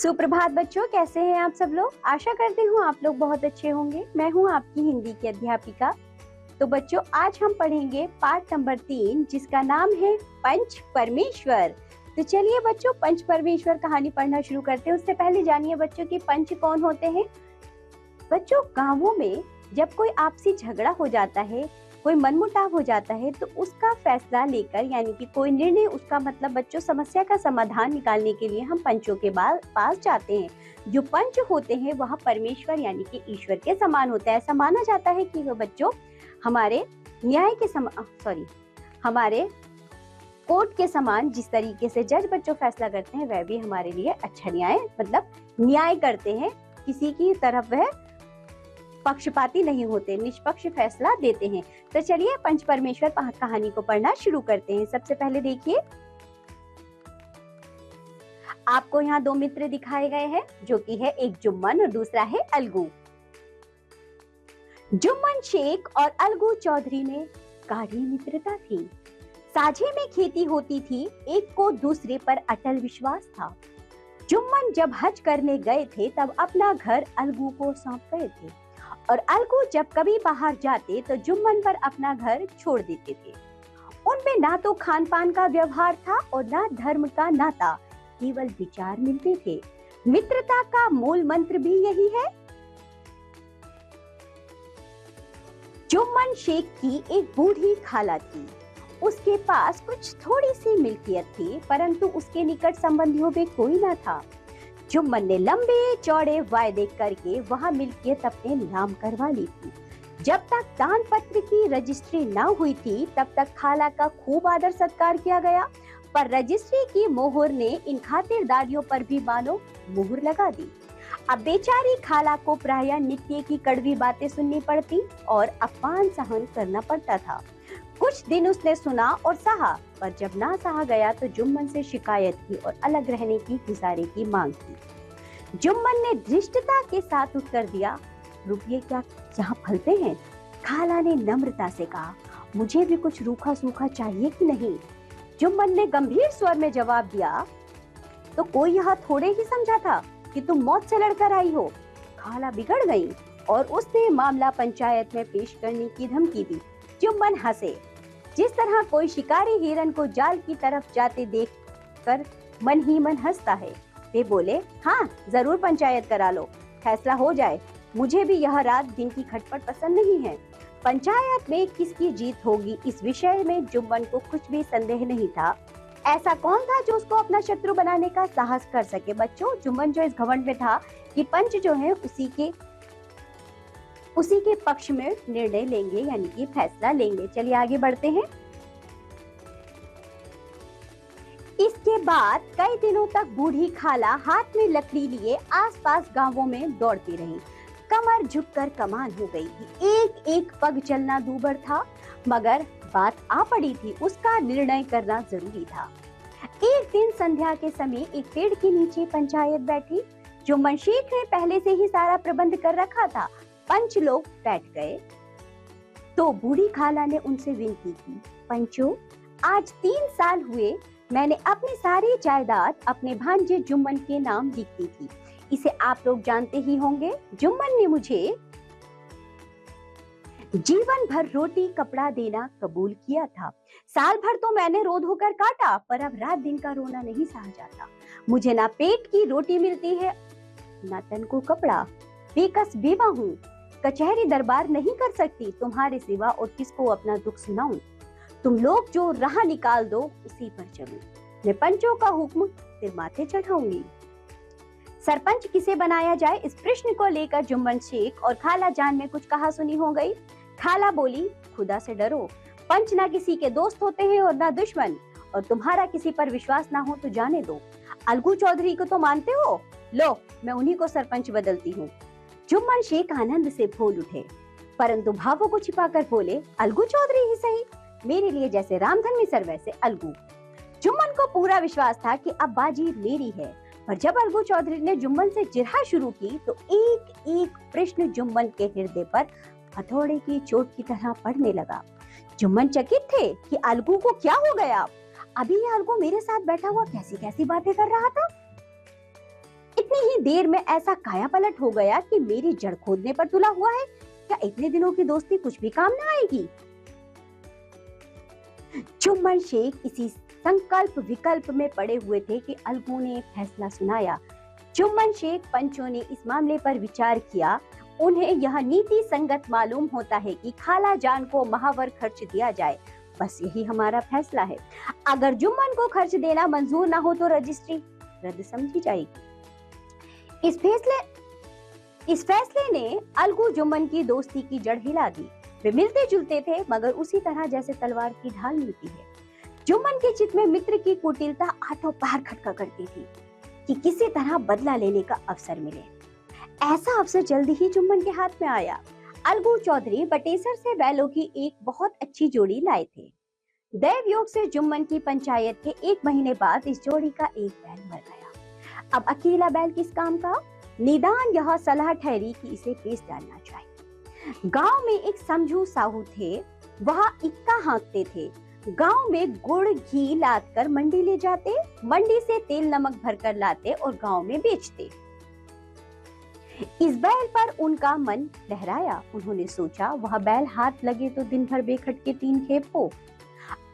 सुप्रभात बच्चों, कैसे हैं आप सब लोग। आशा करती हूँ आप लोग बहुत अच्छे होंगे। मैं हूँ आपकी हिंदी की अध्यापिका। तो बच्चों, आज हम पढ़ेंगे पाठ नंबर 3, जिसका नाम है पंच परमेश्वर। तो चलिए बच्चों, पंच परमेश्वर कहानी पढ़ना शुरू करते हैं। उससे पहले जानिए बच्चों कि पंच कौन होते हैं। बच्चों, गांवों में जब कोई आपसी झगड़ा हो जाता है, कोई मनमुटाव हो जाता है, तो उसका फैसला लेकर यानी कि कोई निर्णय, उसका मतलब बच्चों समस्या का समाधान निकालने के लिए हम पंचों के पास जाते हैं। जो पंच होते हैं वह परमेश्वर यानी कि ईश्वर के समान होता है। ऐसा माना जाता है कि वह बच्चों हमारे न्याय के हमारे कोर्ट के समान जिस तरीके से जज बच्चों फैसला करते हैं, वह भी हमारे लिए अच्छा न्याय मतलब न्याय करते हैं। किसी की तरफ वह पक्षपाती नहीं होते, निष्पक्ष फैसला देते हैं। तो चलिए पंच परमेश्वर कहानी को पढ़ना शुरू करते हैं। सबसे पहले देखिए, आपको यहाँ दो मित्र दिखाए गए हैं, जो कि है एक जुम्मन और दूसरा है अलगू। जुम्मन शेख और अलगू चौधरी में गाढ़ी मित्रता थी। साझे में खेती होती थी, एक को दूसरे पर अटल विश्वास था। जुम्मन जब हज करने गए थे तब अपना घर अलगू को सौंप गए थे, और अलगू जब कभी बाहर जाते तो जुम्मन पर अपना घर छोड़ देते थे। उनमें ना तो खान पान का व्यवहार था और ना धर्म का नाता, केवल विचार मिलते थे। मित्रता का मूल मंत्र भी यही है। जुम्मन शेख की एक बूढ़ी खाला थी। उसके पास कुछ थोड़ी सी मिल्कियत थी, परंतु उसके निकट संबंधियों में कोई न था। जुम्मन ने लंबे चौड़े वायदे करके वहां मिल्कियत अपने नाम करवा ली थी। जब तक दान पत्र की रजिस्ट्री न हुई थी, तब तक खाला का खूब आदर सत्कार किया गया, पर रजिस्ट्री की मोहर ने इन खातिरदारियों पर भी मानो मुहर लगा दी। अब बेचारी खाला को प्रायः नित्य की कड़वी बातें सुननी पड़ती और अपमान सहन करना पड़ता था। कुछ दिन उसने सुना और सहा, पर जब ना सहा गया तो जुम्मन से शिकायत की और अलग रहने की गुजारे की मांग की। जुम्मन ने धृष्टता के साथ उत्तर दिया, रुपये क्या जहाँ फलते हैं? खाला ने नम्रता से कहा, मुझे भी कुछ रूखा सूखा चाहिए कि नहीं? जुम्मन ने गंभीर स्वर में जवाब दिया, तो कोई यहाँ थोड़े ही समझा था कि तुम मौत से लड़कर आई हो। खाला बिगड़ गई और उसने मामला पंचायत में पेश करने की धमकी दी। जुम्मन हंसे, जिस तरह कोई शिकारी हिरन को जाल की तरफ जाते देखकर मन ही मन हंसता है। वे बोले, हाँ जरूर पंचायत करा लो, फैसला हो जाए। मुझे भी यह रात दिन की खटपट पसंद नहीं है। पंचायत में किसकी जीत होगी, इस विषय में जुम्मन को कुछ भी संदेह नहीं था। ऐसा कौन था जो उसको अपना शत्रु बनाने का साहस कर सके। बच्चों, जुम्मन जो इस घमंड में था कि पंच जो है उसी के पक्ष में निर्णय लेंगे, यानी कि फैसला लेंगे। चलिए आगे बढ़ते हैं। इसके बाद कई दिनों तक बूढ़ी खाला हाथ में लकड़ी लिए आसपास गांवों में दौड़ती रही। कमर झुककर कमान हो गई थी, एक एक पग चलना दूभर था, मगर बात आ पड़ी थी, उसका निर्णय करना जरूरी था। एक दिन संध्या के समय एक पेड़ के नीचे पंचायत बैठी। जुम्मन शेख ने पहले से ही सारा प्रबंध कर रखा था। पंच लोग बैठ गए तो बूढ़ी खाला ने उनसे विनती की, पंचों, आज 3 साल हुए मैंने अपनी सारी जायदाद अपने भांजे जुम्मन के नाम लिख दी थी। इसे आप लोग जानते ही होंगे। जुम्मन ने मुझे जीवन भर रोटी कपड़ा देना कबूल किया था। साल भर तो मैंने रो धोकर काटा, पर अब रात दिन का रोना नहीं सहा जाता। मुझे ना पेट की रोटी मिलती है, ना तन को कपड़ा। बेकस बेवा हूँ, कचहरी दरबार नहीं कर सकती तुम्हारे सिवा, और किसको अपना दुख सुनाऊं। तुम लोग जो राह निकाल दो उसी पर चलूं। मैं पंचों का हुक्म सिर माथे चढ़ाऊंगी। सरपंच किसे बनाया जाए, इस प्रश्न को लेकर जुम्मन शेख और खाला जान में कुछ कहा सुनी हो गई। खाला बोली, खुदा से डरो, पंच ना किसी के दोस्त होते हैं और ना दुश्मन, और तुम्हारा किसी पर विश्वास ना हो तो जाने दो। अलगू चौधरी को तो मानते हो, लो मैं उन्हीं को सरपंच बदलती हूँ। जुम्मन शेख आनंद से बोल उठे, परंतु भावों को छिपाकर बोले, अलगू चौधरी ही सही, मेरे लिए जैसे रामधन सर वैसे अलगू। जुम्मन को पूरा विश्वास था कि अब बाजी मेरी है, पर जब अलगू चौधरी ने जुम्मन से जिरह शुरू की तो एक एक प्रश्न जुम्मन के हृदय पर हथौड़े की चोट की तरह पड़ने लगा। जुम्मन चकित थे कि अलगू को क्या हो गया। अभी ये अलगू मेरे साथ बैठा हुआ कैसी कैसी बातें कर रहा था। इतनी ही देर में ऐसा कायापलट हो गया कि मेरी जड़ खोदने पर तुला हुआ है। क्या इतने दिनों की दोस्ती कुछ भी काम ना आएगी? जुम्मन शेख इसी संकल्प विकल्प में पड़े हुए थे कि अलगू ने एक फैसला सुनाया। जुम्मन शेख पंचों ने इस मामले पर विचार किया। उन्हें यह नीति संगत मालूम होता है कि खाला जान को माहवर खर्च दिया जाए। बस यही हमारा फैसला है। अगर जुम्मन को खर्च देना मंजूर ना हो तो रजिस्ट्री रद्द समझी जाएगी। इस फैसले ने अलगू जुम्मन की दोस्ती की जड़ हिला दी। वे मिलते जुलते थे, मगर उसी तरह जैसे तलवार की ढाल मिलती है। जुम्मन के चित्त में मित्र की कुटिलता आठों पहर खटका करती थी कि किसी तरह बदला लेने का अवसर मिले। ऐसा अवसर जल्दी ही जुम्मन के हाथ में आया। अलगू चौधरी बटेसर से बैलों की एक बहुत अच्छी जोड़ी लाए थे। दैव योग से जुम्मन की पंचायत के 1 महीने बाद इस जोड़ी का एक बैल मर गया। अब अकेला बैल किस काम का? निदान यह सलाह ठहरी कि इसे बेच डालना चाहिए। गांव में एक समझू साहू थे, वह इक्का हाँकते थे। गांव में गुड़ घी लाद कर मंडी ले जाते, मंडी से तेल नमक भरकर लाते और गांव में बेचते। इस बैल पर उनका मन लहराया। उन्होंने सोचा वह बैल हाथ लगे तो दिन भर बेखटके 3 खेप हो।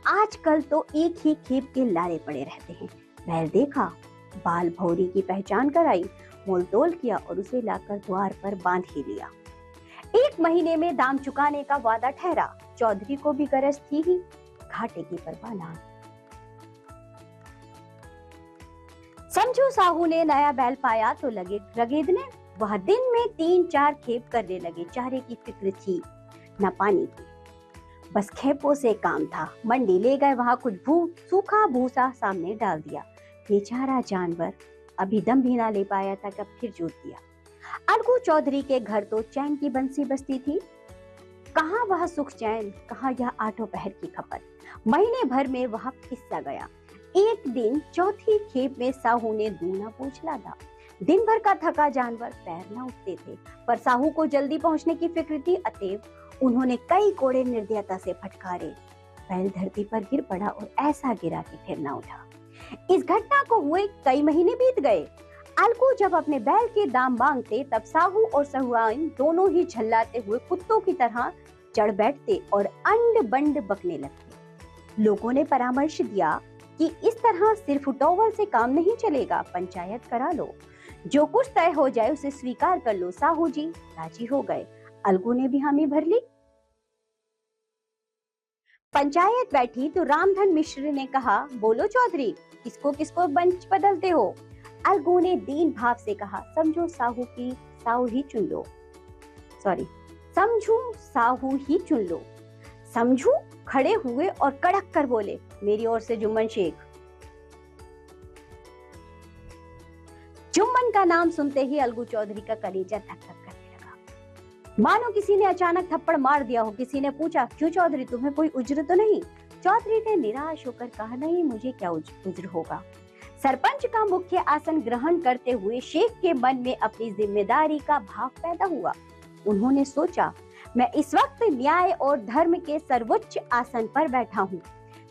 आजकल तो एक ही खेप के लारे पड़े रहते हैं। बैल देखा, बाल भौरी की पहचान कराई, मोल तोल किया और उसे लाकर द्वार पर बांध ही लिया। 1 महीने में दाम चुकाने का वादा ठहरा। चौधरी को भी गरज थी ही, घाटे की परवाह ना। समझू साहू ने नया बैल पाया तो लगे रगेदने। वह दिन में 3-4 खेप करने लगे। चारे की फिक्र थी, न पानी की, बस खेपों से काम था। मंडी ले गए, वहां कुछ सूखा भूसा सामने डाल दिया। बेचारा जानवर अभी दम भी ना ले पाया था कि फिर जोत दिया। अलगू चौधरी के घर तो चैन की बंसी बजती थी। कहाँ वह सुख चैन, कहाँ यह आठों पहर की खपत। महीने भर में वह पिस्सा गया। एक दिन चौथी खेप में साहू ने दूना पूछ लादा। दिन भर का थका जानवर पैर न उठते थे, पर साहू को जल्दी पहुंचने की फिक्र थी। अतएव उन्होंने कई कोड़े निर्दयता से फटकारे। बैल धरती पर गिर पड़ा और ऐसा गिरा कि फिर न उठा। इस घटना को हुए कई महीने बीत गए। अलगू जब अपने बैल के दाम मांगते, तब साहू और सहुआइन दोनों ही झल्लाते हुए कुत्तों की तरह चढ़ बैठते और अंड बंड बकने लगते। लोगों ने परामर्श दिया कि इस तरह सिर्फ उटोवल से काम नहीं चलेगा, पंचायत करा लो, जो कुछ तय हो जाए उसे स्वीकार कर लो। साहू जी राजी हो गए। अलगू ने भी हामी भर ली। पंचायत बैठी तो रामधन मिश्र ने कहा, बोलो चौधरी, किसको किसको पंच बदलते हो? अलगू ने दीन भाव से कहा, समझो साहू ही चुन लो। समझू साहू ही चुन लो। समझू खड़े हुए और कड़क कर बोले, मेरी ओर से जुम्मन शेख। जुम्मन का नाम सुनते ही अलगू चौधरी का कलेजा धक धक करने लगा, मानो किसी ने अचानक थप्पड़ मार दिया हो। किसी ने पूछा, क्यों चौधरी, तुम्हें कोई उज्र तो नहीं? चौधरी ने निराश होकर कहा, नहीं, मुझे क्या उज्र होगा। सरपंच का मुख्य आसन ग्रहण करते हुए शेख के मन में अपनी जिम्मेदारी का भाव पैदा हुआ। उन्होंने सोचा, मैं इस वक्त न्याय और धर्म के सर्वोच्च आसन पर बैठा हूँ।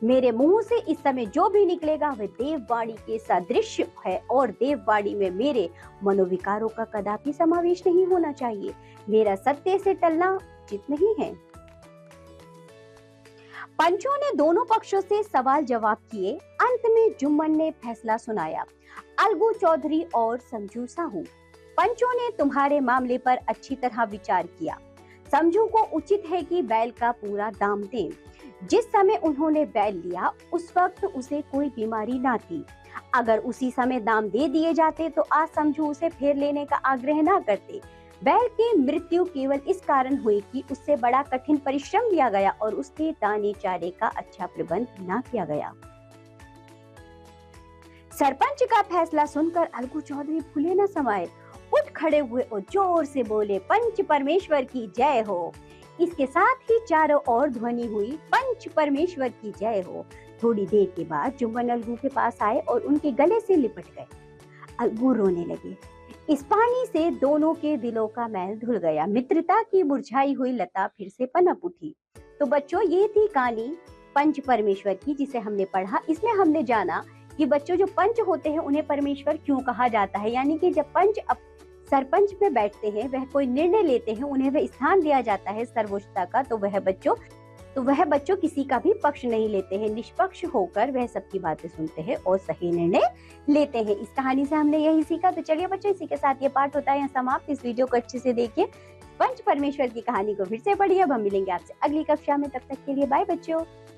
मेरे मुंह से इस समय जो भी निकलेगा वह देववाणी के सदृश है और देववाणी में मेरे मनोविकारों का कदापि समावेश नहीं होना चाहिए। मेरा सत्य से टलना उचित नहीं है। पंचों ने दोनों पक्षों से सवाल जवाब किए। अंत में जुम्मन ने फैसला सुनाया, अलगू चौधरी और समझू साहू, पंचों ने तुम्हारे मामले पर अच्छी तरह विचार किया। समझू को उचित है कि बैल का पूरा दाम दें। जिस समय उन्होंने बैल लिया उस वक्त उसे कोई बीमारी ना थी। अगर उसी समय दाम दे दिए जाते तो आज समझू उसे फिर लेने का आग्रह ना करते। बैल की मृत्यु केवल इस कारण हुई कि उससे बड़ा कठिन परिश्रम लिया गया और उसके दाने चारे का अच्छा प्रबंध ना किया गया। सरपंच का फैसला सुनकर अलगू चौधरी फूले न समाये, उठ खड़े हुए और जोर से बोले, पंच परमेश्वर की जय हो। इसके साथ ही चारों ओर ध्वनि हुई, पंच परमेश्वर की जय हो। थोड़ी देर के बाद जुम्मन अलगू के पास आए और उनके गले से लिपट गए। अलगू रोने लगे। इस पानी से दोनों के दिलों का मैल धुल गया। मित्रता की मुरझाई हुई लता फिर से पनप उठी। तो बच्चों, ये थी कहानी पंच परमेश्वर की, जिसे हमने पढ़ा। इसमें हमने जाना कि बच्चों जो पंच होते हैं उन्हें परमेश्वर क्यों कहा जाता है। यानी कि जब पंच सरपंच में बैठते हैं, वह कोई निर्णय लेते हैं, उन्हें वह स्थान दिया जाता है सर्वोच्चता का, तो वह बच्चों किसी का भी पक्ष नहीं लेते हैं, निष्पक्ष होकर वह सबकी बातें सुनते हैं और सही निर्णय लेते हैं। इस कहानी से हमने यही सीखा। तो चलिए बच्चों, इसी के साथ ये पाठ होता है यहाँ समाप्त। इस वीडियो को अच्छे से देखिए, पंच परमेश्वर की कहानी को फिर से पढ़िए। अब हम मिलेंगे आपसे अगली कक्षा में, तब तक के लिए बाय बच्चों।